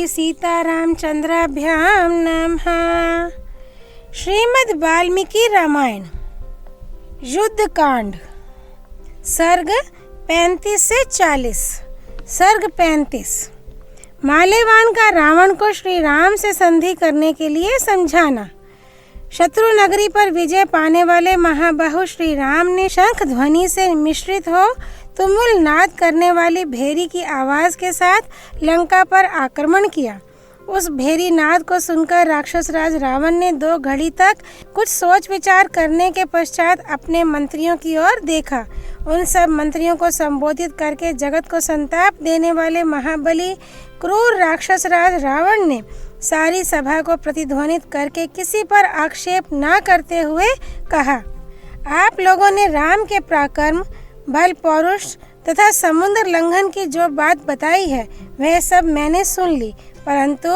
श्री सीतारामचंद्राभ्याम नमः। श्रीमद् वाल्मीकि रामायण युद्ध कांड सर्ग 35 से 40। सर्ग 35। माल्यवान का रावण को श्री राम से संधि करने के लिए समझाना। शत्रु नगरी पर विजय पाने वाले महाबाहु श्री राम ने शंख ध्वनि से मिश्रित हो तुमुल नाद करने वाली भेरी की आवाज के साथ लंका पर आक्रमण किया। उस भेरी नाद को सुनकर राक्षस राज रावण ने 2 घड़ी तक कुछ सोच विचार करने के पश्चात अपने मंत्रियों की ओर देखा। उन सब मंत्रियों को संबोधित करके जगत को संताप देने वाले महाबली क्रूर राक्षस राज रावण ने सारी सभा को प्रतिध्वनित करके किसी पर आक्षेप न करते हुए कहा, आप लोगों ने राम के पराक्रम, बल, पौरुष तथा समुद्र लंघन की जो बात बताई है वह सब मैंने सुन ली, परंतु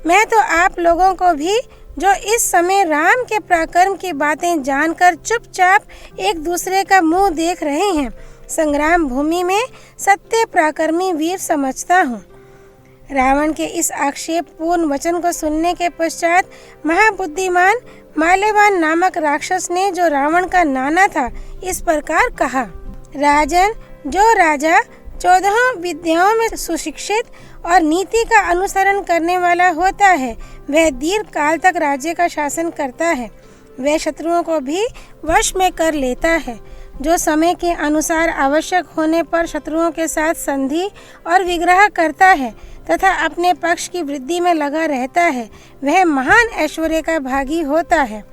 मैं तो आप लोगों को भी जो इस समय राम के पराक्रम की बातें जानकर चुपचाप एक दूसरे का मुंह देख रहे हैं, संग्राम भूमि में सत्य पराक्रमी वीर समझता हूँ। रावण के इस आक्षेप पूर्ण वचन को सुनने के पश्चात महाबुद्धिमान माल्यवान नामक राक्षस ने, जो रावण का नाना था, इस प्रकार कहा, राजन, जो राजा 14 विद्याओं में सुशिक्षित और नीति का अनुसरण करने वाला होता है वह दीर्घ काल तक राज्य का शासन करता है। वह शत्रुओं को भी वश में कर लेता है। जो समय के अनुसार आवश्यक होने पर शत्रुओं के साथ संधि और विग्रह करता है तथा अपने पक्ष की वृद्धि में लगा रहता है, वह महान ऐश्वर्य का भागी होता है।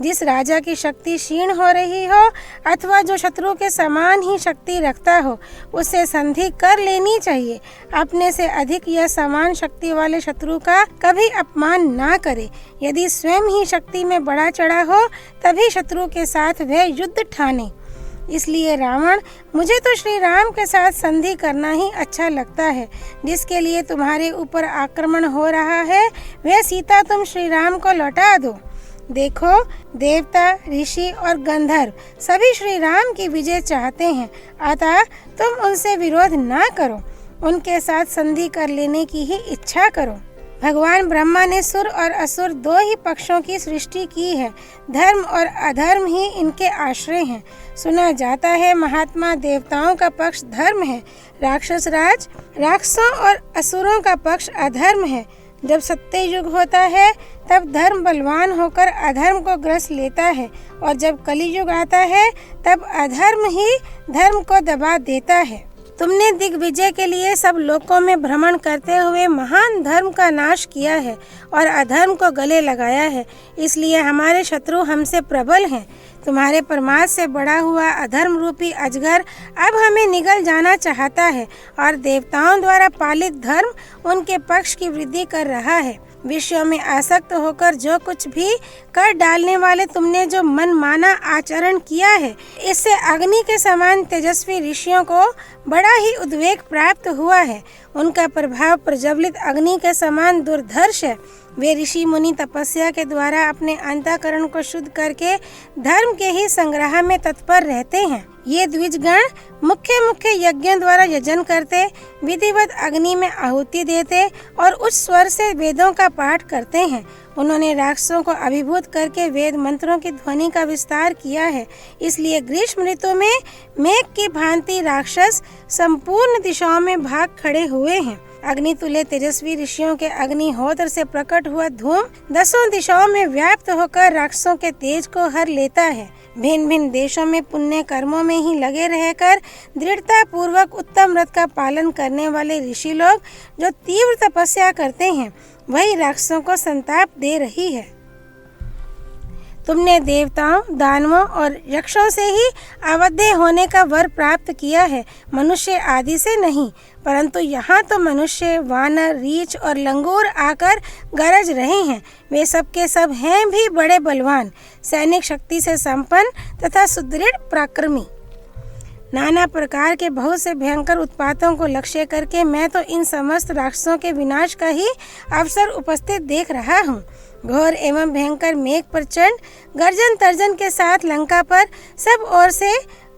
जिस राजा की शक्ति क्षीण हो रही हो अथवा जो शत्रु के समान ही शक्ति रखता हो उससे संधि कर लेनी चाहिए। अपने से अधिक या समान शक्ति वाले शत्रु का कभी अपमान ना करे। यदि स्वयं ही शक्ति में बढ़ा चढ़ा हो तभी शत्रु के साथ वह युद्ध ठाने। इसलिए रावण, मुझे तो श्री राम के साथ संधि करना ही अच्छा लगता है। जिसके लिए तुम्हारे ऊपर आक्रमण हो रहा है वह सीता तुम श्री राम को लौटा दो। देखो, देवता, ऋषि और गंधर्व सभी श्री राम की विजय चाहते हैं, अतः तुम उनसे विरोध ना करो, उनके साथ संधि कर लेने की ही इच्छा करो। भगवान ब्रह्मा ने सुर और असुर 2 ही पक्षों की सृष्टि की है। धर्म और अधर्म ही इनके आश्रय हैं। सुना जाता है महात्मा देवताओं का पक्ष धर्म है, राक्षस राज राक्षसों और असुरों का पक्ष अधर्म है। जब सत्य युग होता है तब धर्म बलवान होकर अधर्म को ग्रस लेता है और जब कलि युग आता है तब अधर्म ही धर्म को दबा देता है। तुमने दिग्विजय के लिए सब लोकों में भ्रमण करते हुए महान धर्म का नाश किया है और अधर्म को गले लगाया है, इसलिए हमारे शत्रु हमसे प्रबल हैं। तुम्हारे प्रमाद से बड़ा हुआ अधर्म रूपी अजगर अब हमें निगल जाना चाहता है और देवताओं द्वारा पालित धर्म उनके पक्ष की वृद्धि कर रहा है। विषयों में आसक्त होकर जो कुछ भी कर डालने वाले तुमने जो मनमाना आचरण किया है, इससे अग्नि के समान तेजस्वी ऋषियों को बड़ा ही उद्वेग प्राप्त हुआ है। उनका प्रभाव प्रज्वलित अग्नि के समान दुर्धर्ष है। वे ऋषि मुनि तपस्या के द्वारा अपने अंतःकरण को शुद्ध करके धर्म के ही संग्रह में तत्पर रहते हैं। ये द्विजगण मुख्य यज्ञों द्वारा यजन करते, विधिवत अग्नि में आहुति देते और उच्च स्वर से वेदों का पाठ करते हैं। उन्होंने राक्षसों को अभिभूत करके वेद मंत्रों की ध्वनि का विस्तार किया है। इसलिए ग्रीष्म ऋतु में मेघ की भांति राक्षस संपूर्ण दिशाओं में भाग खड़े हुए हैं। अग्नि तुल्य तेजस्वी ऋषियों के अग्निहोत्र से प्रकट हुआ धूम 10 दिशाओं में व्याप्त होकर राक्षसों के तेज को हर लेता है। भिन्न भिन्न देशों में पुण्य कर्मों में ही लगे रहकर दृढ़ता पूर्वक उत्तम व्रत का पालन करने वाले ऋषि लोग जो तीव्र तपस्या करते हैं, वही राक्षसों को संताप दे रही है। तुमने देवताओं, दानवों और यक्षों से ही अवध्य होने का वर प्राप्त किया है, मनुष्य आदि से नहीं। परंतु यहाँ तो मनुष्य, वानर, रीछ और लंगूर आकर गरज रहे हैं। वे सब के सब हैं भी बड़े बलवान, सैनिक शक्ति से संपन्न तथा सुदृढ़ पराक्रमी। नाना प्रकार के बहुत से भयंकर उत्पातों को लक्ष्य करके मैं तो इन समस्त राक्षसों के विनाश का ही अवसर उपस्थित देख रहा हूँ। घोर एवं भयंकर मेघ प्रचंड गर्जन तर्जन के साथ लंका पर सब ओर से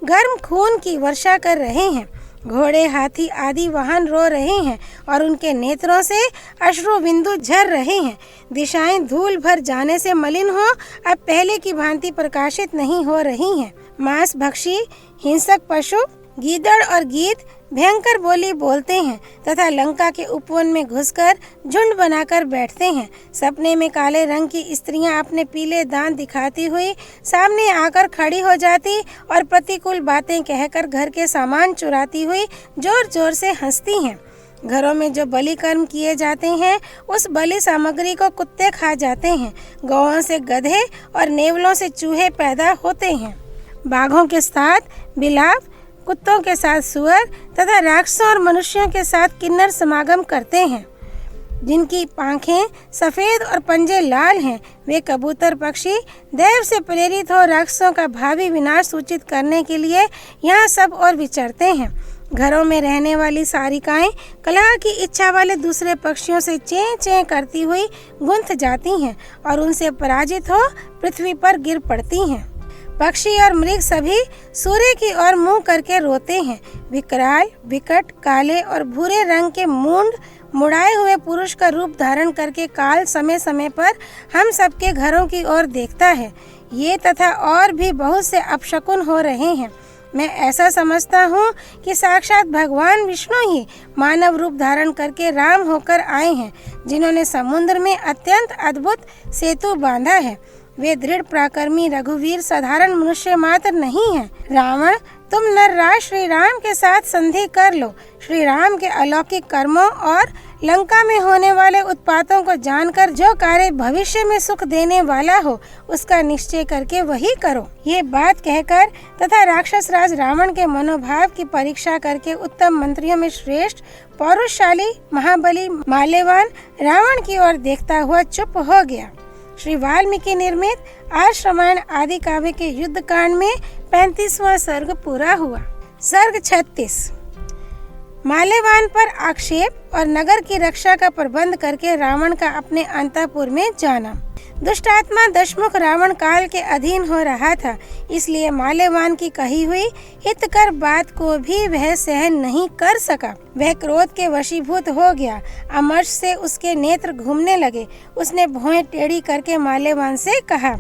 गर्म खून की वर्षा कर रहे हैं। घोड़े, हाथी आदि वाहन रो रहे हैं और उनके नेत्रों से अश्रु बिंदु झर रहे हैं। दिशाएं धूल भर जाने से मलिन हो अब पहले की भांति प्रकाशित नहीं हो रही हैं। मांस भक्षी हिंसक पशु गीदड़ और गीद भयंकर बोली बोलते हैं तथा लंका के उपवन में घुसकर झुंड बनाकर बैठते हैं। सपने में काले रंग की स्त्रियां अपने पीले दांत दिखाती हुई सामने आकर खड़ी हो जाती और प्रतिकूल बातें कहकर घर के सामान चुराती हुई जोर जोर से हंसती हैं। घरों में जो बलि कर्म किए जाते हैं उस बलि सामग्री को कुत्ते खा जाते हैं। गौओं से गधे और नेवलों से चूहे पैदा होते हैं। बाघों के साथ बिलाव, कुत्तों के साथ सुअर तथा राक्षसों और मनुष्यों के साथ किन्नर समागम करते हैं। जिनकी पांखें सफेद और पंजे लाल हैं, वे कबूतर पक्षी दैव से प्रेरित हो राक्षसों का भावी विनाश सूचित करने के लिए यहाँ सब और विचरते हैं। घरों में रहने वाली सारिकाएं कलह की इच्छा वाले दूसरे पक्षियों से चें चें करती हुई गुंथ जाती हैं और उनसे पराजित हो पृथ्वी पर गिर पड़ती हैं। पक्षी और मृग सभी सूर्य की ओर मुंह करके रोते हैं। विकराल, विकट, काले और भूरे रंग के मूंड मुड़ाए हुए पुरुष का रूप धारण करके काल समय समय पर हम सबके घरों की ओर देखता है। ये तथा और भी बहुत से अपशकुन हो रहे हैं। मैं ऐसा समझता हूँ कि साक्षात भगवान विष्णु ही मानव रूप धारण करके राम होकर आए हैं, जिन्होंने समुद्र में अत्यंत अद्भुत सेतु बांधा है। वे दृढ़ पराक्रमी रघुवीर साधारण मनुष्य मात्र नहीं हैं। रावण, तुम नरराज श्री राम के साथ संधि कर लो। श्री राम के अलौकिक कर्मों और लंका में होने वाले उत्पातों को जानकर जो कार्य भविष्य में सुख देने वाला हो उसका निश्चय करके वही करो। ये बात कहकर तथा राक्षस राज रावण के मनोभाव की परीक्षा करके उत्तम मंत्रियों में श्रेष्ठ पौरुषशाली महाबली माल्यवान रावण की ओर देखता हुआ चुप हो गया। श्री वाल्मीकि निर्मित आर्ष रामायण आदि काव्य के युद्ध कांड में 35वां सर्ग पूरा हुआ। सर्ग 36। माल्यवान पर आक्षेप और नगर की रक्षा का प्रबंध करके रावण का अपने अंतःपुर में जाना। दुष्टात्मा दशमुख रावण काल के अधीन हो रहा था, इसलिए माल्यवान की कही हुई हितकर बात को भी वह सहन नहीं कर सका। वह क्रोध के वशीभूत हो गया। अमर्ष से उसके नेत्र घूमने लगे। उसने भौहें टेढ़ी करके माल्यवान से कहा,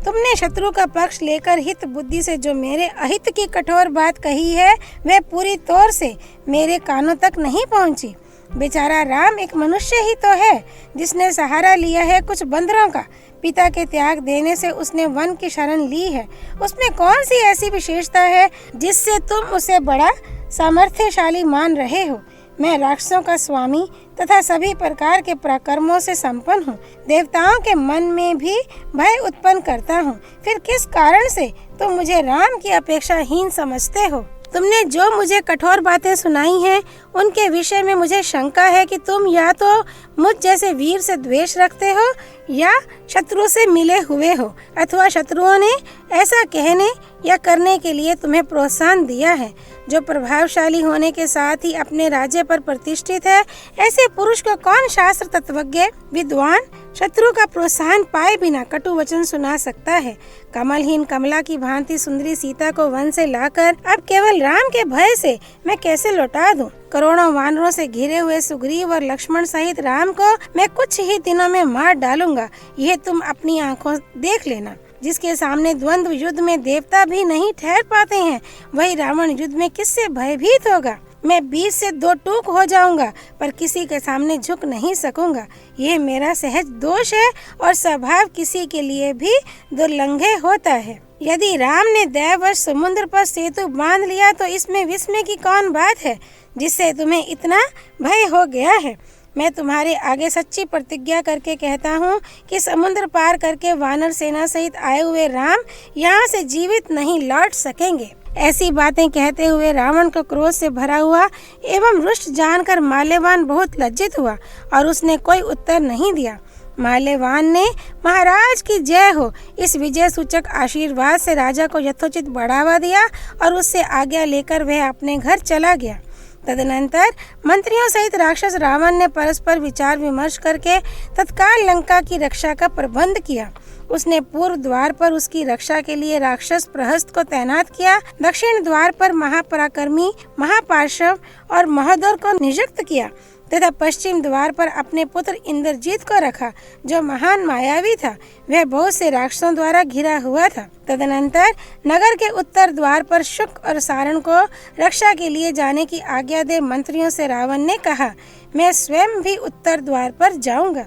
तुमने शत्रु का पक्ष लेकर हित बुद्धि से जो मेरे अहित की कठोर बात कही है वह पूरी तौर से मेरे कानों तक नहीं पहुंची। बेचारा राम एक मनुष्य ही तो है, जिसने सहारा लिया है कुछ बंदरों का। पिता के त्याग देने से उसने वन की शरण ली है। उसमें कौन सी ऐसी विशेषता है जिससे तुम उसे बड़ा सामर्थ्यशाली मान रहे हो। मैं राक्षसों का स्वामी तथा सभी प्रकार के पराक्रमों से संपन्न हूँ। देवताओं के मन में भी भय उत्पन्न करता हूँ। फिर किस कारण से तुम मुझे राम की अपेक्षा हीन समझते हो। तुमने जो मुझे कठोर बातें सुनाई हैं उनके विषय में मुझे शंका है कि तुम या तो मुझ जैसे वीर से द्वेष रखते हो या शत्रु से मिले हुए हो, अथवा शत्रुओं ने ऐसा कहने या करने के लिए तुम्हें प्रोत्साहन दिया है। जो प्रभावशाली होने के साथ ही अपने राज्य पर प्रतिष्ठित है, ऐसे पुरुष को कौन शास्त्र तत्वज्ञ विद्वान शत्रु का प्रोत्साहन पाए बिना कटु वचन सुना सकता है। कमलहीन कमला की भांति सुंदरी सीता को वन से लाकर अब केवल राम के भय से मैं कैसे लौटा दूं। करोड़ों वानरों से घिरे हुए सुग्रीव और लक्ष्मण सहित राम को मैं कुछ ही दिनों में मार डालूंगा। यह तुम अपनी आंखों देख लेना। जिसके सामने द्वंद्व युद्ध में देवता भी नहीं ठहर पाते हैं, वही रावण युद्ध में किससे भयभीत होगा। मैं 20 से 2 टूक हो जाऊंगा पर किसी के सामने झुक नहीं सकूंगा। यह मेरा सहज दोष है और स्वभाव किसी के लिए भी दुर्लंघ्य होता है। यदि राम ने दैववश समुद्र पर सेतु बांध लिया तो इसमें विस्मय की कौन बात है जिससे तुम्हें इतना भय हो गया है। मैं तुम्हारे आगे सच्ची प्रतिज्ञा करके कहता हूँ कि समुद्र पार करके वानर सेना सहित आए हुए राम यहाँ से जीवित नहीं लौट सकेंगे। ऐसी बातें कहते हुए रावण को क्रोध से भरा हुआ एवं रुष्ट जानकर माल्यवान बहुत लज्जित हुआ और उसने कोई उत्तर नहीं दिया। माल्यवान ने महाराज की जय हो इस विजय सूचक आशीर्वाद से राजा को यथोचित बढ़ावा दिया और उससे आज्ञा लेकर वह अपने घर चला गया। तदनंतर मंत्रियों सहित राक्षस रावण ने परस्पर विचार विमर्श करके तत्काल लंका की रक्षा का प्रबंध किया। उसने पूर्व द्वार पर उसकी रक्षा के लिए राक्षस प्रहस्त को तैनात किया, दक्षिण द्वार पर महापराक्रमी महापार्श्व और महोदर को नियुक्त किया तथा पश्चिम द्वार पर अपने पुत्र इंद्रजीत को रखा, जो महान मायावी था। वह बहुत से राक्षसों द्वारा घिरा हुआ था। तदनंतर नगर के उत्तर द्वार पर शुक और सारण को रक्षा के लिए जाने की आज्ञा दे मंत्रियों से रावण ने कहा, मैं स्वयं भी उत्तर द्वार पर जाऊंगा।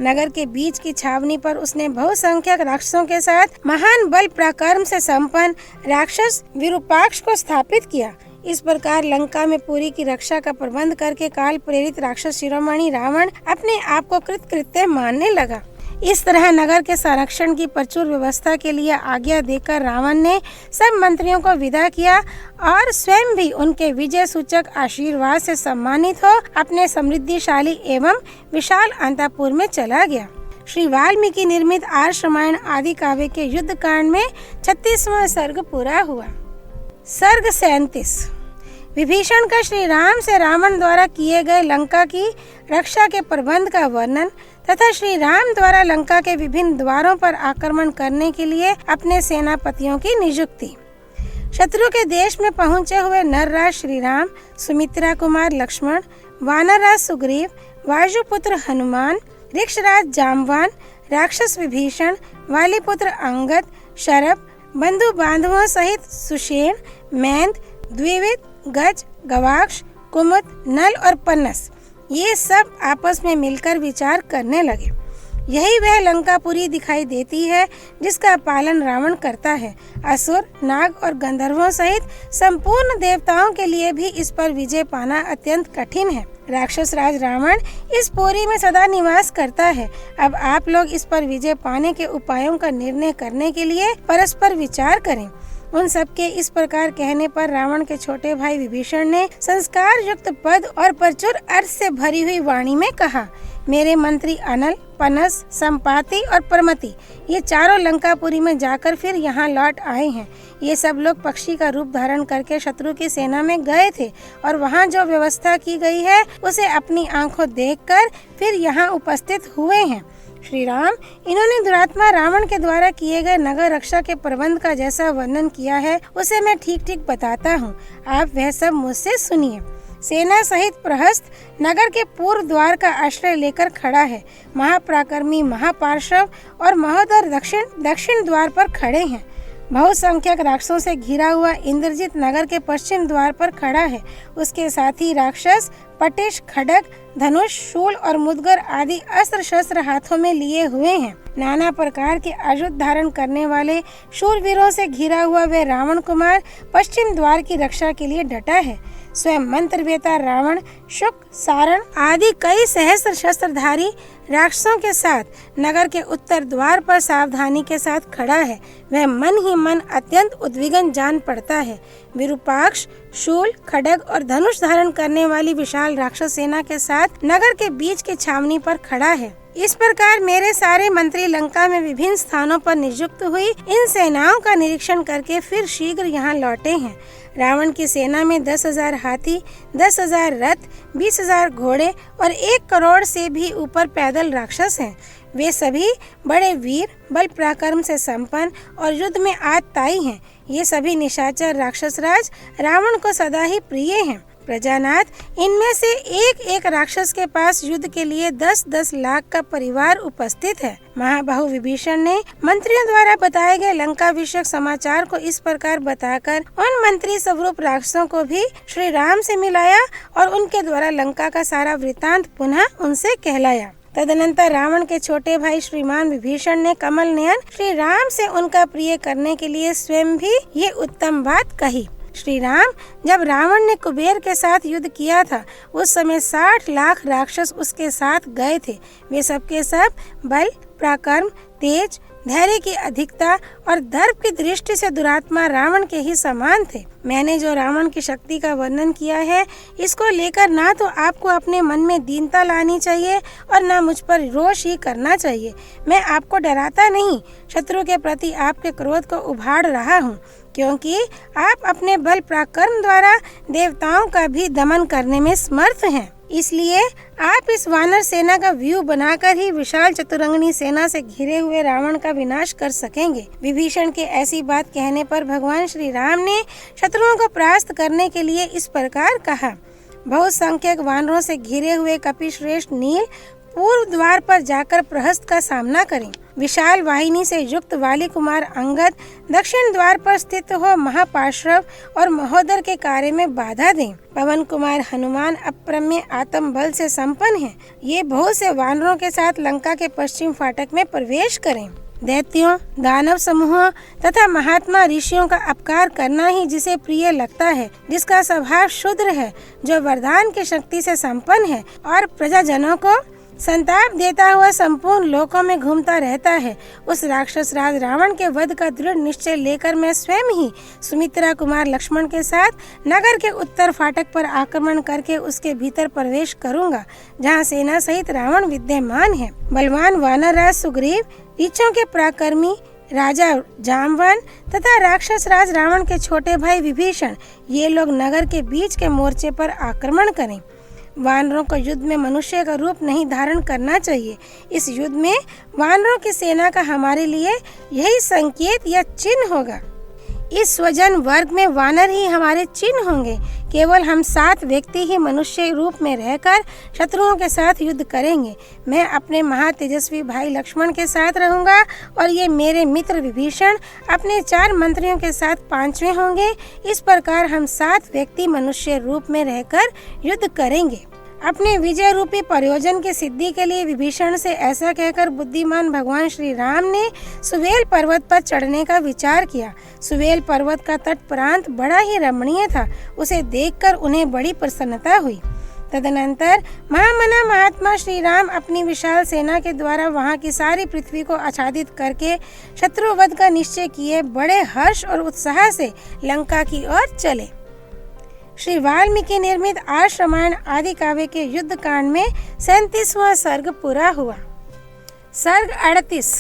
नगर के बीच की छावनी पर उसने बहुसंख्यक राक्षसों के साथ महान बल पराक्रम से संपन्न राक्षस विरूपाक्ष को स्थापित किया। इस प्रकार लंका में पुरी की रक्षा का प्रबंध करके काल प्रेरित राक्षस शिरोमणि रावण अपने आप को कृतकृत्य मानने लगा। इस तरह नगर के संरक्षण की प्रचुर व्यवस्था के लिए आज्ञा देकर रावण ने सब मंत्रियों को विदा किया और स्वयं भी उनके विजय सूचक आशीर्वाद से सम्मानित हो अपने समृद्धिशाली एवं विशाल अंतःपुर में चला गया। श्री वाल्मीकि निर्मित आर्ष रामायण आदि काव्य के युद्ध कांड में 36वां सर्ग पूरा हुआ। सर्ग 37। विभीषण का श्री राम से रावण द्वारा किए गए लंका की रक्षा के प्रबंध का वर्णन तथा श्री राम द्वारा लंका के विभिन्न द्वारों पर आक्रमण करने के लिए अपने सेनापतियों की नियुक्ति। शत्रु के देश में पहुंचे हुए नरराज श्री राम, सुमित्रा कुमार लक्ष्मण, वानरराज सुग्रीव, वायुपुत्र हनुमान, ऋक्षराज जाम्बवान, राक्षस विभीषण, वालीपुत्र अंगद, शरभ, बंधु बांधवों सहित सुषेण, मैंद, द्विविद, गज, गवाक्ष, कुमुद, नल और पन्नस ये सब आपस में मिलकर विचार करने लगे। यही वह लंकापुरी दिखाई देती है जिसका पालन रावण करता है। असुर, नाग और गंधर्वों सहित संपूर्ण देवताओं के लिए भी इस पर विजय पाना अत्यंत कठिन है। राक्षस राज रावण इस पुरी में सदा निवास करता है। अब आप लोग इस पर विजय पाने के उपायों का निर्णय करने के लिए परस्पर विचार करें। उन सबके इस प्रकार कहने पर रावण के छोटे भाई विभीषण ने संस्कार युक्त पद और प्रचुर अर्थ से भरी हुई वाणी में कहा, मेरे मंत्री अनल, पनस, संपाति और प्रमति ये चारों लंकापुरी में जाकर फिर यहाँ लौट आए हैं। ये सब लोग पक्षी का रूप धारण करके शत्रु की सेना में गए थे और वहाँ जो व्यवस्था की गई है उसे अपनी आंखों देखकर फिर यहाँ उपस्थित हुए हैं। श्री राम, इन्होंने दुरात्मा रावण के द्वारा किए गए नगर रक्षा के प्रबंध का जैसा वर्णन किया है उसे मैं ठीक ठीक बताता हूँ, आप वह सब मुझसे सुनिए। सेना सहित प्रहस्त नगर के पूर्व द्वार का आश्रय लेकर खड़ा है। महापराक्रमी महापार्श्व और महोदर दक्षिण द्वार पर खड़े हैं। बहुसंख्यक राक्षसों से घिरा हुआ इंद्रजीत नगर के पश्चिम द्वार पर खड़ा है। उसके साथ ही राक्षस पटिश, खड्ग, धनुष, शूल और मुदगर आदि अस्त्र शस्त्र हाथों में लिए हुए हैं। नाना प्रकार के आयुध धारण करने वाले शूरवीरों से घिरा हुआ वह रावण कुमार पश्चिम द्वार की रक्षा के लिए डटा है। स्वयं मंत्रवेता रावण, शुक, सारण आदि कई सहस्त्र शस्त्रधारी राक्षसों के साथ नगर के उत्तर द्वार पर सावधानी के साथ खड़ा है। वह मन ही मन अत्यंत उद्विग्न जान पड़ता है। विरूपाक्ष, शूल, खड्ग और धनुष धारण करने वाली विशाल राक्षस सेना के साथ नगर के बीच की छावनी पर खड़ा है। इस प्रकार मेरे सारे मंत्री लंका में विभिन्न स्थानों पर नियुक्त हुई इन सेनाओं का निरीक्षण करके फिर शीघ्र यहाँ लौटे हैं। रावण की सेना में 10,000 हाथी, 10,000 रथ, 20,000 घोड़े और 1 करोड़ से भी ऊपर पैदल राक्षस हैं। वे सभी बड़े वीर, बल पराक्रम से संपन्न और युद्ध में आतताई हैं। ये सभी निशाचर राक्षस राज रावण को सदा ही प्रिय हैं। प्रजानाथ, इनमें से एक एक राक्षस के पास युद्ध के लिए 10-10 लाख का परिवार उपस्थित है। महाबाहु विभीषण ने मंत्रियों द्वारा बताए गए लंका विषयक समाचार को इस प्रकार बताकर उन मंत्री स्वरूप राक्षसों को भी श्री राम से मिलाया और उनके द्वारा लंका का सारा वृतांत पुनः उनसे कहलाया। तदनंतर रावण के छोटे भाई श्रीमान विभीषण ने कमल नयन श्री राम से उनका प्रिय करने के लिए स्वयं भी ये उत्तम बात कही। श्री राम, जब रावण ने कुबेर के साथ युद्ध किया था उस समय 60 लाख राक्षस उसके साथ गए थे। वे सबके सब बल, पराक्रम, तेज, धैर्य की अधिकता और दर्प की दृष्टि से दुरात्मा रावण के ही समान थे। मैंने जो रावण की शक्ति का वर्णन किया है इसको लेकर ना तो आपको अपने मन में दीनता लानी चाहिए और ना मुझ पर रोष ही करना चाहिए। मैं आपको डराता नहीं, शत्रु के प्रति आपके क्रोध को उभार रहा हूँ, क्योंकि आप अपने बल पराक्रम द्वारा देवताओं का भी दमन करने में समर्थ हैं। इसलिए आप इस वानर सेना का व्यू बनाकर ही विशाल चतुरंगनी सेना से घिरे हुए रावण का विनाश कर सकेंगे। विभीषण के ऐसी बात कहने पर भगवान श्री राम ने शत्रुओं को परास्त करने के लिए इस प्रकार कहा। बहुसंख्यक वानरों से घिरे हुए कपिश्रेष्ठ नील पूर्व द्वार पर जाकर प्रहस्त का सामना करें। विशाल वाहिनी से युक्त वाली कुमार अंगद दक्षिण द्वार पर स्थित हो महापार्श्व और महोदर के कार्य में बाधा दें। पवन कुमार हनुमान अप्रमेय आत्म बल से संपन्न हैं। ये बहुत से वानरों के साथ लंका के पश्चिम फाटक में प्रवेश करें। दैत्यों, दानव समूहों तथा महात्मा ऋषियों का अपकार करना ही जिसे प्रिय लगता है, जिसका स्वभाव शुद्र है, जो वरदान की शक्ति से संपन्न है और प्रजाजनों को संताप देता हुआ संपूर्ण लोकों में घूमता रहता है, उस राक्षस राज रावण के वध का दृढ़ निश्चय लेकर मैं स्वयं ही सुमित्रा कुमार लक्ष्मण के साथ नगर के उत्तर फाटक पर आक्रमण करके उसके भीतर प्रवेश करूंगा, जहां सेना सहित रावण विद्यमान है। बलवान वानर राज सुग्रीव, ऋषियों के पराक्रमी राजा जामवन तथा राक्षस राज रावण के छोटे भाई विभीषण, ये लोग नगर के बीच के मोर्चे पर आक्रमण करें। वानरों को युद्ध में मनुष्य का रूप नहीं धारण करना चाहिए। इस युद्ध में वानरों की सेना का हमारे लिए यही संकेत या चिन्ह होगा। इस स्वजन वर्ग में वानर ही हमारे चिन्ह होंगे। केवल हम 7 व्यक्ति ही मनुष्य रूप में रहकर शत्रुओं के साथ युद्ध करेंगे। मैं अपने महातेजस्वी भाई लक्ष्मण के साथ रहूंगा और ये मेरे मित्र विभीषण अपने 4 मंत्रियों के साथ 5वें होंगे। इस प्रकार हम 7 व्यक्ति मनुष्य रूप में रहकर युद्ध करेंगे। अपने विजय रूपी प्रयोजन की सिद्धि के लिए विभीषण से ऐसा कहकर बुद्धिमान भगवान श्री राम ने सुवेल पर्वत पर चढ़ने का विचार किया। सुवेल पर्वत का तट प्रांत बड़ा ही रमणीय था। उसे देखकर उन्हें बड़ी प्रसन्नता हुई। तदनंतर महामना महात्मा श्री राम अपनी विशाल सेना के द्वारा वहां की सारी पृथ्वी को आच्छादित करके शत्रुवध का निश्चय किए बड़े हर्ष और उत्साह से लंका की ओर चले। श्री वाल्मीकि निर्मित आर्ष रामायण आदि काव्य के युद्ध कांड में 37वां सर्ग पूरा हुआ। सर्ग 38।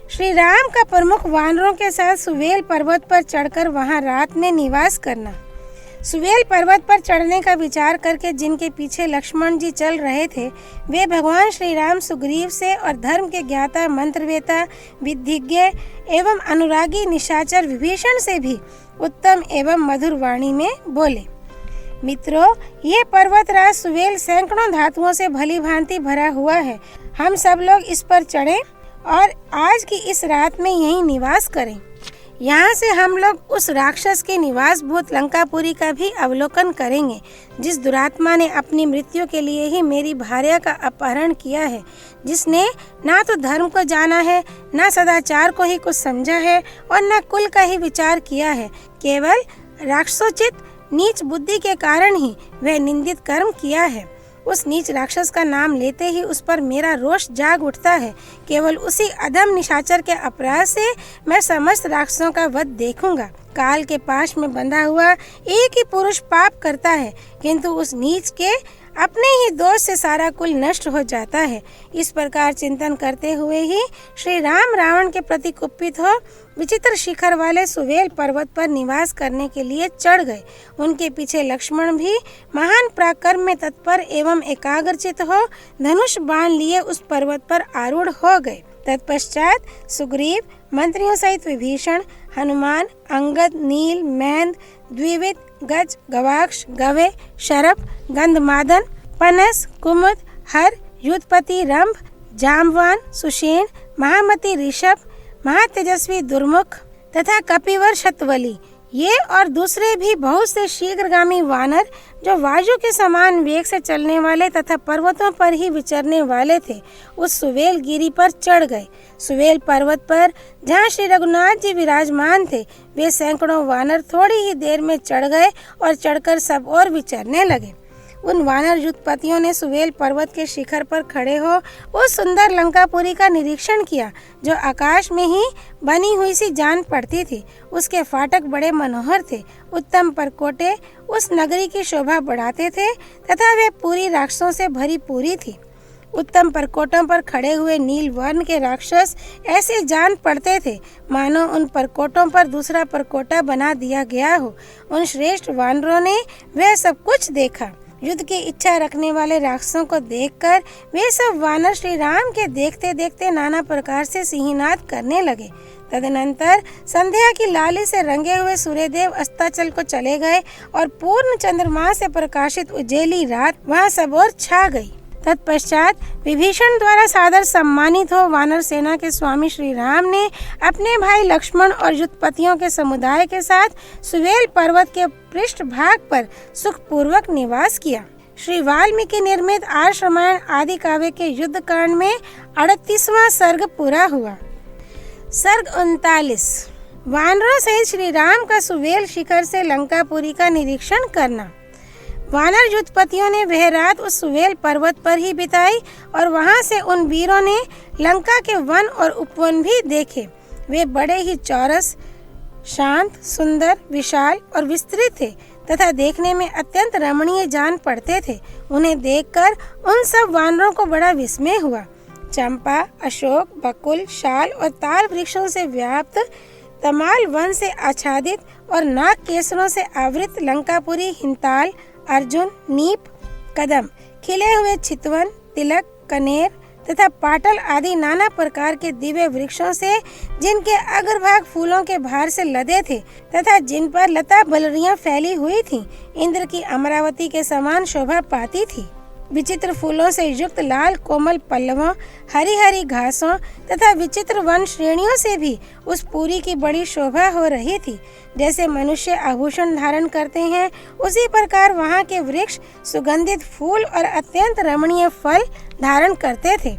श्री राम का प्रमुख वानरों के साथ सुवेल पर्वत पर चढ़कर वहां रात में निवास करना। सुवेल पर्वत पर चढ़ने का विचार करके जिनके पीछे लक्ष्मण जी चल रहे थे, वे भगवान श्री राम सुग्रीव से और धर्म के ज्ञाता, मंत्रवेता, विधिज्ञ एवं अनुरागी निशाचर विभीषण से भी उत्तम एवं मधुर वाणी में बोले। मित्रों, ये पर्वतराज सुवेल सैकड़ों धातुओं से भली भांति भरा हुआ है। हम सब लोग इस पर चढ़ें और आज की इस रात में यहीं निवास करें। यहाँ से हम लोग उस राक्षस के निवास भूत लंकापुरी का भी अवलोकन करेंगे, जिस दुरात्मा ने अपनी मृत्यु के लिए ही मेरी भार्या का अपहरण किया है, जिसने ना तो धर्म को जाना है, ना सदाचार को ही कुछ समझा है और ना कुल का ही विचार किया है। केवल राक्षसोचित नीच बुद्धि के कारण ही वह निंदित कर्म किया है। उस नीच राक्षस का नाम लेते ही उस पर मेरा रोष जाग उठता है। केवल उसी अधम निशाचर के अपराध से मैं समस्त राक्षसों का वध देखूंगा। काल के पाश में बंधा हुआ एक ही पुरुष पाप करता है, किंतु उस नीच के अपने ही दोष से सारा कुल नष्ट हो जाता है। इस प्रकार चिंतन करते हुए ही श्री राम रावण के प्रति कुपित हो विचित्र शिखर वाले सुवेल पर्वत पर निवास करने के लिए चढ़ गए। उनके पीछे लक्ष्मण भी महान पराक्रम में तत्पर एवं एकाग्रचित हो धनुष बाण लिए उस पर्वत पर आरूढ़ हो गए। तत्पश्चात सुग्रीव, मंत्रियों सहित विभीषण, हनुमान, अंगद, नील, मैंद, द्विविद, गज, गवाक्ष, गवे, शरभ, गंधमादन, पनस, कुमुद, हर, युद्धपति रंभ, जाम्बवान, सुषेण, महामती ऋषभ, महातेजस्वी दुर्मुख तथा कपिवर शतवली, ये और दूसरे भी बहुत से शीघ्रगामी वानर जो वायु के समान वेग से चलने वाले तथा पर्वतों पर ही विचरने वाले थे, उस सुवेल गिरी पर चढ़ गए। सुवेल पर्वत पर जहाँ श्री रघुनाथ जी विराजमान थे, वे सैकड़ों वानर थोड़ी ही देर में चढ़ गए और चढ़कर सब और विचरने लगे। उन वानर युद्धपतियों ने सुवेल पर्वत के शिखर पर खड़े हो उस सुंदर लंकापुरी का निरीक्षण किया, जो आकाश में ही बनी हुई सी जान पड़ती थी। उसके फाटक बड़े मनोहर थे। उत्तम परकोटे उस नगरी की शोभा बढ़ाते थे तथा वे पूरी राक्षसों से भरी पूरी थी। उत्तम परकोटों पर खड़े हुए नील वर्ण के राक्षस ऐसे जान पड़ते थे मानो उन परकोटों पर दूसरा परकोटा बना दिया गया हो। उन श्रेष्ठ वानरों ने वह सब कुछ देखा। युद्ध की इच्छा रखने वाले राक्षसों को देखकर वे सब वानर श्री राम के देखते देखते नाना प्रकार से सिंहनाद करने लगे। तदनंतर संध्या की लाली से रंगे हुए सूर्यदेव अस्ताचल को चले गए और पूर्ण चंद्रमा से प्रकाशित उजेली रात वहां सब ओर छा गई। तत्पश्चात विभीषण द्वारा सादर सम्मानित हो वानर सेना के स्वामी श्री राम ने अपने भाई लक्ष्मण और युद्धपतियों के समुदाय के साथ सुवेल पर्वत के पृष्ठ भाग पर सुखपूर्वक निवास किया। श्री वाल्मीकि निर्मित आर्ष रामायण आदि काव्य के युद्ध कांड में 38वां सर्ग पूरा हुआ। सर्ग 39 वानरों सहित श्री राम का सुवेल शिखर से लंकापुरी का निरीक्षण करना। वानर युद्धपतियों ने वह रात उस सुवेल पर्वत पर ही बिताई और वहां से उन वीरों ने लंका के वन और उपवन भी देखे। वे बड़े ही चौरस, शांत, सुंदर, विशाल और विस्तृत थे तथा देखने में अत्यंत रमणीय जान पड़ते थे। उन्हें देखकर उन सब वानरों को बड़ा विस्मय हुआ। चंपा, अशोक, बकुल, शाल और ताल वृक्षों से व्याप्त, तमाल वन से आच्छादित और नाग केसरों से आवृत लंकापुरी हिंताल, अर्जुन, नीप, कदम, खिले हुए चितवन, तिलक, कनेर तथा पाटल आदि नाना प्रकार के दिव्य वृक्षों से, जिनके अग्रभाग फूलों के भार से लदे थे तथा जिन पर लता बलरियां फैली हुई थीं, इंद्र की अमरावती के समान शोभा पाती थी। विचित्र फूलों से युक्त लाल कोमल पल्लवों, हरी हरी घासों तथा विचित्र वन श्रेणियों से भी उस पुरी की बड़ी शोभा हो रही थी। जैसे मनुष्य आभूषण धारण करते हैं, उसी प्रकार वहाँ के वृक्ष सुगंधित फूल और अत्यंत रमणीय फल धारण करते थे।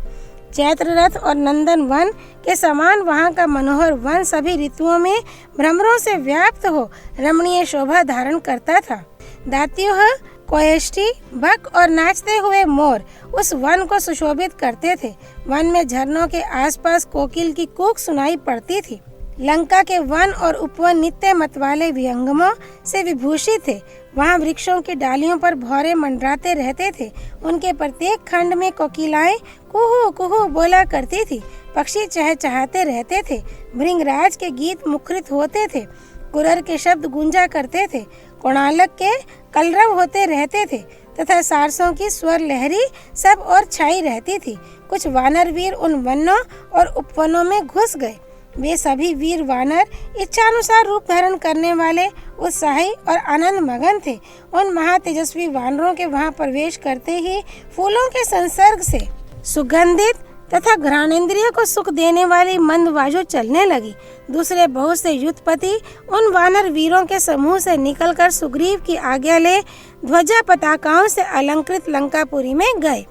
चैत्र रथ और नंदन वन के समान वहाँ का मनोहर वन सभी ऋतुओं में भ्रमरों से व्याप्त हो रमणीय शोभा धारण करता था। दात्यूह, कोयष्टी, बक और नाचते हुए मोर उस वन को सुशोभित करते थे। वन में झरनों के आसपास कोकिल की कूक सुनाई पड़ती थी। लंका के वन और उपवन नित्य मतवाले विहंगमों से विभूषित थे। वहाँ वृक्षों की डालियों पर भौरे मंडराते रहते थे। उनके प्रत्येक खंड में कोकिलाएं कुहू कुहू बोला करती थी। पक्षी चहचहाते रहते थे। भृंगराज के गीत मुखरित होते थे। कुरर के शब्द गूंजा करते थे। कोणालक के कलरव होते रहते थे तथा सारसों की स्वर लहरी सब और छाई रहती थी। कुछ वानर वीर उन वनों और उपवनों में घुस गए। वे सभी वीर वानर इच्छानुसार रूप धारण करने वाले, उत्साही और आनंद मगन थे। उन महातेजस्वी वानरों के वहां प्रवेश करते ही फूलों के संसर्ग से सुगंधित तथा घ्राणेंद्रिय को सुख देने वाली मंद वायु चलने लगी। दूसरे बहुत से युद्धपति उन वानर वीरों के समूह से निकलकर सुग्रीव की आज्ञा ले ध्वजा पताकाओं से अलंकृत लंकापुरी में गए।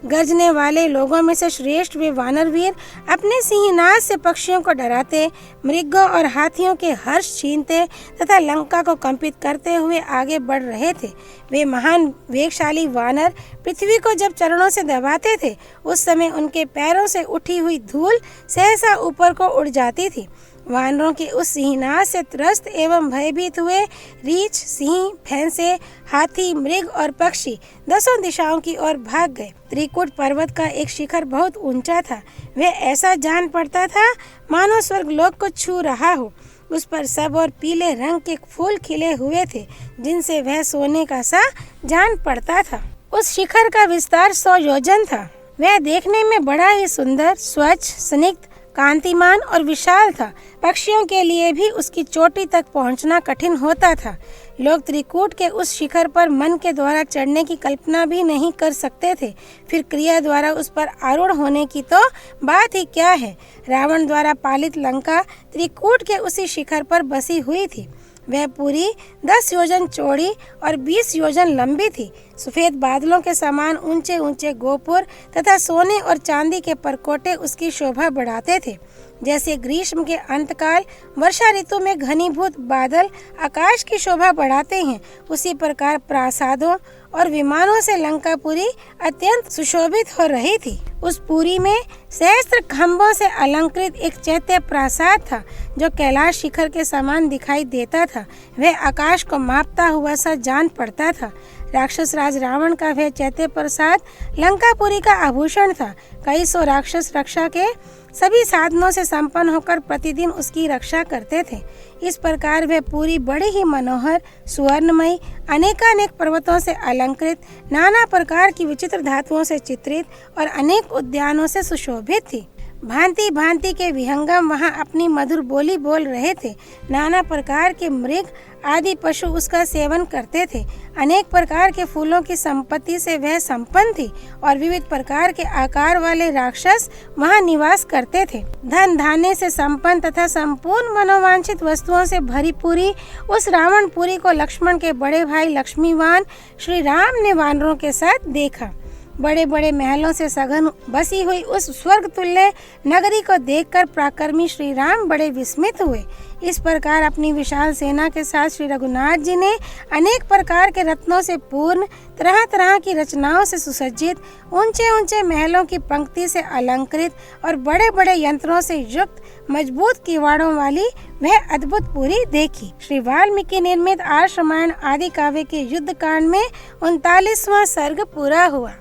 गरजने वाले लोगों में से श्रेष्ठ वे वानर वीर अपने सिंहनाद से पक्षियों को डराते, मृगों और हाथियों के हर्ष छीनते तथा लंका को कंपित करते हुए आगे बढ़ रहे थे। वे महान वेगशाली वानर पृथ्वी को जब चरणों से दबाते थे, उस समय उनके पैरों से उठी हुई धूल सहसा ऊपर को उड़ जाती थी। वानरों के उस सिंहनाद से त्रस्त एवं भयभीत हुए रीछ, सिंह, भैंसे, हाथी, मृग और पक्षी दसों दिशाओं की ओर भाग गए। त्रिकुट पर्वत का एक शिखर बहुत ऊंचा था। वह ऐसा जान पड़ता था मानो स्वर्गलोक को छू रहा हो। उस पर सब और पीले रंग के फूल खिले हुए थे, जिनसे वह सोने का सा जान पड़ता था। उस शिखर का विस्तार 100 योजन था। वह देखने में बड़ा ही सुंदर, स्वच्छ, स्निग्ध, कांतिमान और विशाल था। पक्षियों के लिए भी उसकी चोटी तक पहुंचना कठिन होता था। लोग त्रिकूट के उस शिखर पर मन के द्वारा चढ़ने की कल्पना भी नहीं कर सकते थे, फिर क्रिया द्वारा उस पर आरूढ़ होने की तो बात ही क्या है। रावण द्वारा पालित लंका त्रिकूट के उसी शिखर पर बसी हुई थी। वह पूरी 10 योजन चौड़ी और 20 योजन लंबी थी। सफेद बादलों के समान ऊंचे ऊंचे गोपुर तथा सोने और चांदी के परकोटे उसकी शोभा बढ़ाते थे। जैसे ग्रीष्म के अंतकाल वर्षा ऋतु में घनीभूत बादल आकाश की शोभा बढ़ाते हैं, उसी प्रकार प्रासादों और विमानों से लंकापुरी अत्यंत सुशोभित हो रही थी। उस पुरी में सहस्त्र खंभों से अलंकृत एक चैत्य प्रासाद था, जो कैलाश शिखर के समान दिखाई देता था। वह आकाश को मापता हुआ सा जान पड़ता था। राक्षस राज रावण का वह चैत्य प्रसाद लंकापुरी का आभूषण था। कई सौ राक्षस रक्षा के सभी साधनों से संपन्न होकर प्रतिदिन उसकी रक्षा करते थे। इस प्रकार वह पूरी बड़ी ही मनोहर, सुवर्णमयी, अनेकानेक पर्वतों से अलंकृत, नाना प्रकार की विचित्र धातुओं से चित्रित और अनेक उद्यानों से सुशोभित थी। भांति भांति के विहंगम वहाँ अपनी मधुर बोली बोल रहे थे। नाना प्रकार के मृग आदि पशु उसका सेवन करते थे। अनेक प्रकार के फूलों की संपत्ति से वह संपन्न थी और विविध प्रकार के आकार वाले राक्षस वहाँ निवास करते थे। धन धान्य से संपन्न तथा संपूर्ण मनोवांछित वस्तुओं से भरी पूरी उस रावणपुरी को लक्ष्मण के बड़े भाई लक्ष्मीवान श्री राम ने वानरों के साथ देखा। बड़े बड़े महलों से सघन बसी हुई उस स्वर्ग तुल्य नगरी को देखकर पराक्रमी श्री राम बड़े विस्मित हुए। इस प्रकार अपनी विशाल सेना के साथ श्री रघुनाथ जी ने अनेक प्रकार के रत्नों से पूर्ण, तरह तरह की रचनाओं से सुसज्जित, ऊंचे ऊंचे महलों की पंक्ति से अलंकृत और बड़े बड़े यंत्रों से युक्त मजबूत किवाड़ों वाली वह अद्भुत पुरी देखी। श्री वाल्मीकि निर्मित आर्ष रामायण आदि काव्य के युद्ध कांड में 39वां सर्ग पूरा हुआ।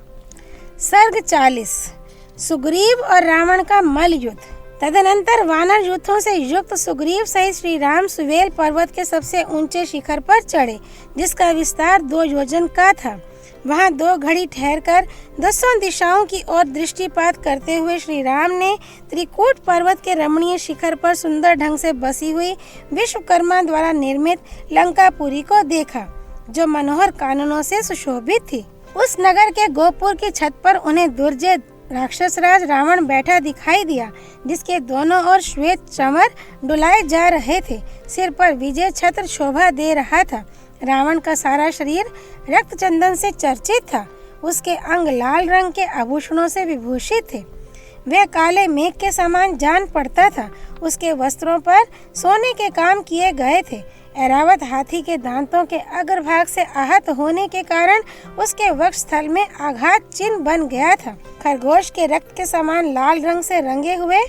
सर्ग 40। सुग्रीव और रावण का मल्ल युद्ध। तदनंतर वानर यूथों से युक्त सुग्रीव सहित श्री राम सुवेल पर्वत के सबसे ऊंचे शिखर पर चढ़े, जिसका विस्तार 2 योजन का था। वहां 2 घड़ी ठहरकर 10 दिशाओं की ओर दृष्टिपात करते हुए श्री राम ने त्रिकूट पर्वत के रमणीय शिखर पर सुंदर ढंग से बसी हुई विश्वकर्मा द्वारा निर्मित लंकापुरी को देखा, जो मनोहर कानूनों से सुशोभित थी। उस नगर के गोपुर की छत पर उन्हें दुर्जय राक्षस राज रावण बैठा दिखाई दिया, जिसके दोनों ओर श्वेत चंवर डुलाए जा रहे थे। सिर पर विजय छत्र शोभा दे रहा था। रावण का सारा शरीर रक्त चंदन से चर्चित था। उसके अंग लाल रंग के आभूषणों से विभूषित थे। वह काले मेघ के समान जान पड़ता था। उसके वस्त्रों पर सोने के काम किए गए थे। ऐरावत हाथी के दांतों के अग्रभाग से आहत होने के कारण उसके वक्षस्थल में आघात चिन्ह बन गया था। खरगोश के रक्त के समान लाल रंग से रंगे हुए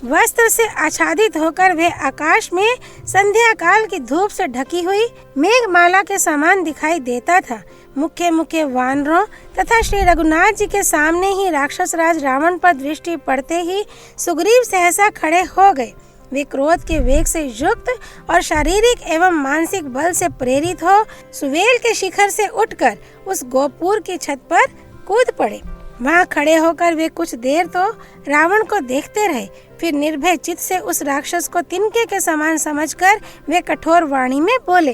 वस्त्र से आच्छादित होकर वह आकाश में संध्या काल की धूप से ढकी हुई मेघमाला के समान दिखाई देता था। मुख्य मुख्य वानरों तथा श्री रघुनाथ जी के सामने ही राक्षस राज रावण पर दृष्टि पड़ते ही सुग्रीव सहसा खड़े हो गए। वे क्रोध के वेग से युक्त और शारीरिक एवं मानसिक बल से प्रेरित हो सुवेल के शिखर से उठकर उस गोपुर की छत पर कूद पड़े। वहां खड़े होकर वे कुछ देर तो रावण को देखते रहे, फिर निर्भय चित्त से उस राक्षस को तिनके के समान समझकर वे कठोर वाणी में बोले,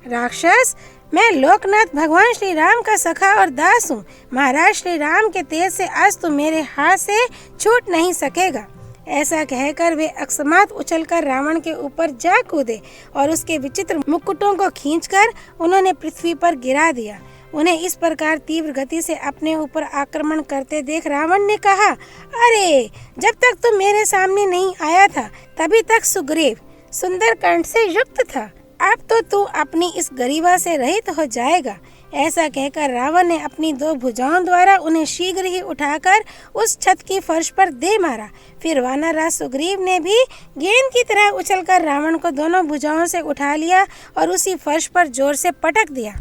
राक्षस, मैं लोकनाथ भगवान श्री राम का सखा और दास हूँ। महाराज श्री राम के तेज से आज तू मेरे हाथ से छूट नहीं सकेगा। ऐसा कहकर वे अकस्मात उछलकर रावण के ऊपर जा कूदे और उसके विचित्र मुकुटों को खींचकर उन्होंने पृथ्वी पर गिरा दिया। उन्हें इस प्रकार तीव्र गति से अपने ऊपर आक्रमण करते देख रावण ने कहा, अरे, जब तक तू मेरे सामने नहीं आया था तभी तक सुग्रीव सुंदर कंठ से युक्त था। अब तो तू अपनी इस गरिमा से रहित हो जाएगा। ऐसा कहकर रावण ने अपनी 2 भुजाओं द्वारा उन्हें शीघ्र ही उठाकर उस छत की फर्श पर दे मारा। फिर वानरराज सुग्रीव ने भी गेंद की तरह उछलकर रावण को दोनों भुजाओं से उठा लिया और उसी फर्श पर जोर से पटक दिया।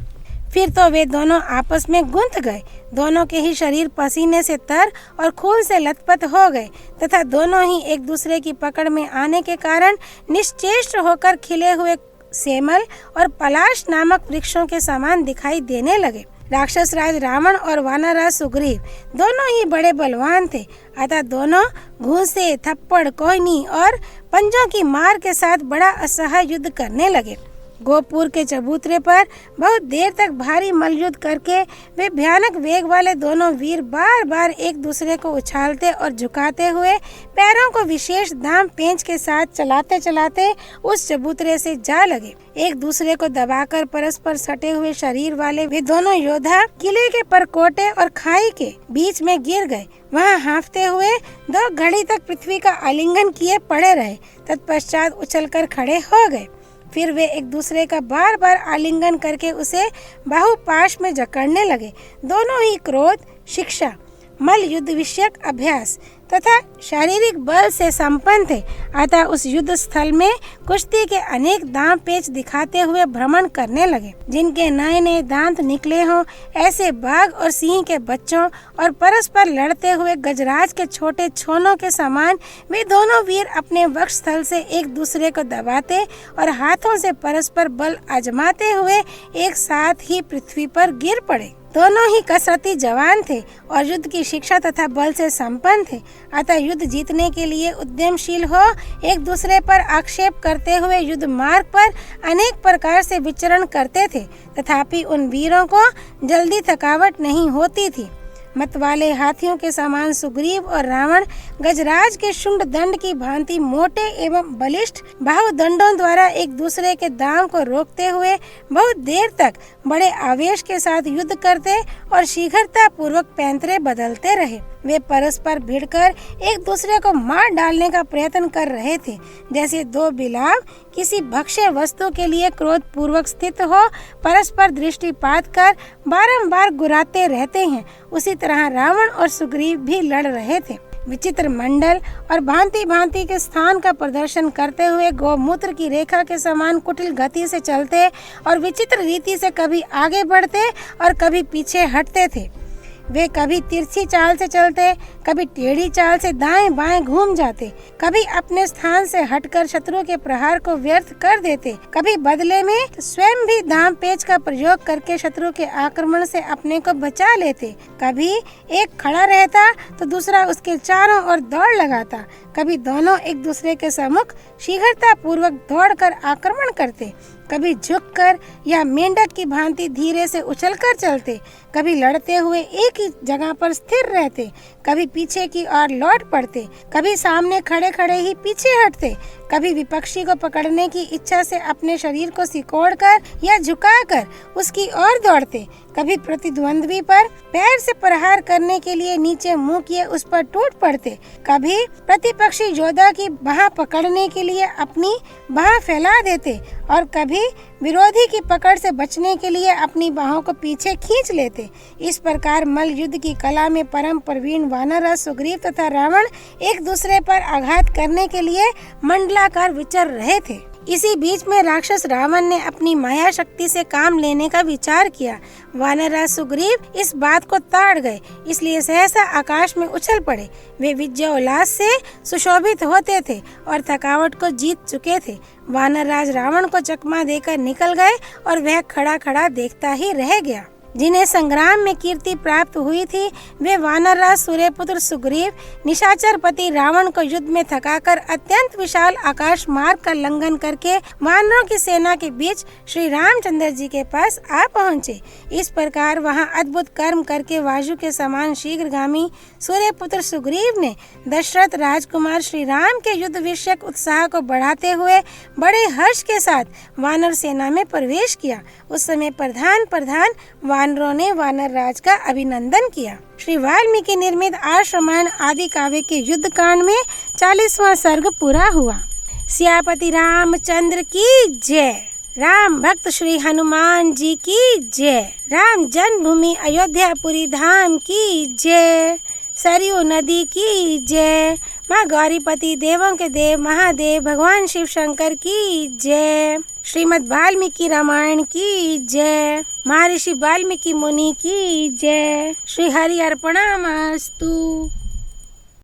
फिर तो वे दोनों आपस में गुंथ गए। दोनों के ही शरीर पसीने से तर और खून से लथपथ हो गए तथा दोनों ही एक दूसरे की पकड़ में आने के कारण निश्चेष्ट होकर खिले हुए सेमल और पलाश नामक वृक्षों के समान दिखाई देने लगे। राक्षस राज रावण और वानरराज सुग्रीव दोनों ही बड़े बलवान थे, अतः दोनों घूंसे, थप्पड़, कोहनी और पंजों की मार के साथ बड़ा असह्य युद्ध करने लगे। गोपुर के चबूतरे पर बहुत देर तक भारी मल्लयुद्ध करके वे भयानक वेग वाले दोनों वीर बार बार एक दूसरे को उछालते और झुकाते हुए पैरों को विशेष दाम पेंच के साथ चलाते चलाते उस चबूतरे से जा लगे। एक दूसरे को दबाकर परस्पर सटे हुए शरीर वाले वे दोनों योद्धा किले के परकोटे और खाई के बीच में गिर गए। वहां हाँफते हुए 2 घड़ी तक पृथ्वी का आलिंगन किए पड़े रहे। तत्पश्चात उछलकर खड़े हो गए। फिर वे एक दूसरे का बार बार आलिंगन करके उसे बाहुपाश में जकड़ने लगे। दोनों ही क्रोध, शिक्षा, मल्ल युद्ध विषयक अभ्यास, तथा शारीरिक बल से संपन्न थे। अतः उस युद्ध स्थल में कुश्ती के अनेक दांव पेच दिखाते हुए भ्रमण करने लगे। जिनके नए नए दांत निकले हों, ऐसे बाघ और सिंह के बच्चों और परस्पर लड़ते हुए गजराज के छोटे छोनों के समान वे दोनों वीर अपने वक्ष स्थल से एक दूसरे को दबाते और हाथों से परस्पर बल आजमाते हुए एक साथ ही पृथ्वी पर गिर पड़े। दोनों ही कसरती जवान थे और युद्ध की शिक्षा तथा बल से संपन्न थे। अतः युद्ध जीतने के लिए उद्यमशील हो एक दूसरे पर आक्षेप करते हुए युद्ध मार्ग पर अनेक प्रकार से विचरण करते थे। तथापि उन वीरों को जल्दी थकावट नहीं होती थी। मतवाले हाथियों के समान सुग्रीव और रावण गजराज के शुंड दंड की भांति मोटे एवं बलिष्ठ बाहुदंडों द्वारा एक दूसरे के दांव को रोकते हुए बहुत देर तक बड़े आवेश के साथ युद्ध करते और शीघ्रता पूर्वक पैंतरे बदलते रहे। वे परस्पर भिड़कर एक दूसरे को मार डालने का प्रयत्न कर रहे थे। जैसे दो बिलाव किसी भक्ष्य वस्तु के लिए क्रोध पूर्वक स्थित हो परस्पर दृष्टिपात कर बारंबार गुराते रहते हैं, उसी तरह रावण और सुग्रीव भी लड़ रहे थे। विचित्र मंडल और भांति भांति के स्थान का प्रदर्शन करते हुए गोमूत्र की रेखा के समान कुटिल गति से चलते और विचित्र रीति से कभी आगे बढ़ते और कभी पीछे हटते थे। वे कभी तिरछी चाल से चलते, कभी टेढ़ी चाल से दाएं बाएं घूम जाते, कभी अपने स्थान से हटकर शत्रु के प्रहार को व्यर्थ कर देते, कभी बदले में स्वयं भी दांव पेच का प्रयोग करके शत्रु के आक्रमण से अपने को बचा लेते। कभी एक खड़ा रहता तो दूसरा उसके चारों ओर दौड़ लगाता। कभी दोनों एक दूसरे के सम्मुख शीघ्रता पूर्वक दौड़कर आक्रमण करते, कभी झुककर या मेंढक की भांति धीरे से उछलकर चलते, कभी लड़ते हुए एक ही जगह पर स्थिर रहते, कभी पीछे की ओर लौट पड़ते, कभी सामने खड़े खड़े ही पीछे हटते, कभी विपक्षी को पकड़ने की इच्छा से अपने शरीर को सिकोड़कर या झुकाकर उसकी ओर दौड़ते, कभी प्रतिद्वंद्वी पर पैर से प्रहार करने के लिए नीचे मुंह किए उस पर टूट पड़ते, कभी प्रतिपक्षी योद्धा की बाह पकड़ने के लिए अपनी बाह फैला देते और कभी विरोधी की पकड़ से बचने के लिए अपनी बाहों को पीछे खींच लेते। इस प्रकार मल्ल युद्ध की कला में परम प्रवीण वानरराज सुग्रीव तथा रावण एक दूसरे पर आघात करने के लिए मंडलाकार विचर रहे थे। इसी बीच में राक्षस रावण ने अपनी माया शक्ति से काम लेने का विचार किया। वानरराज सुग्रीव इस बात को ताड़ गए, इसलिए सहसा आकाश में उछल पड़े। वे विजयोल्लास से सुशोभित होते थे और थकावट को जीत चुके थे। वानरराज रावण को चकमा देकर निकल गए और वह खड़ा खड़ा देखता ही रह गया। जिन्हें संग्राम में कीर्ति प्राप्त हुई थी वे वानरराज सूर्यपुत्र सुग्रीव निशाचर पति रावण को युद्ध में थकाकर अत्यंत विशाल आकाश मार्ग का लंघन करके वानरों की सेना के बीच श्री रामचंद्र जी के पास आ पहुँचे। इस प्रकार वहां अद्भुत कर्म करके वायु के समान शीघ्रगामी सूर्यपुत्र सुग्रीव ने दशरथ राजकुमार श्री राम के युद्ध विषयक उत्साह को बढ़ाते हुए बड़े हर्ष के साथ वानर सेना में प्रवेश किया। उस समय प्रधान वानरों ने वानर राज का अभिनंदन किया। श्री वाल्मीकि निर्मित आर्ष रामायण आदि काव्य के युद्ध कांड में 40वां सर्ग पूरा हुआ। सियापति रामचंद्र की जय। राम भक्त श्री हनुमान जी की जय। राम जन्मभूमि अयोध्यापुरी धाम की जय। सरयू नदी की जय। माँ गौरीपति देवों के देव महादेव भगवान शिव शंकर की जय। श्रीमद् वाल्मीकि रामायण की जय। महर्षि वाल्मीकि मुनि की जय। श्री हरि अर्पणमस्तु।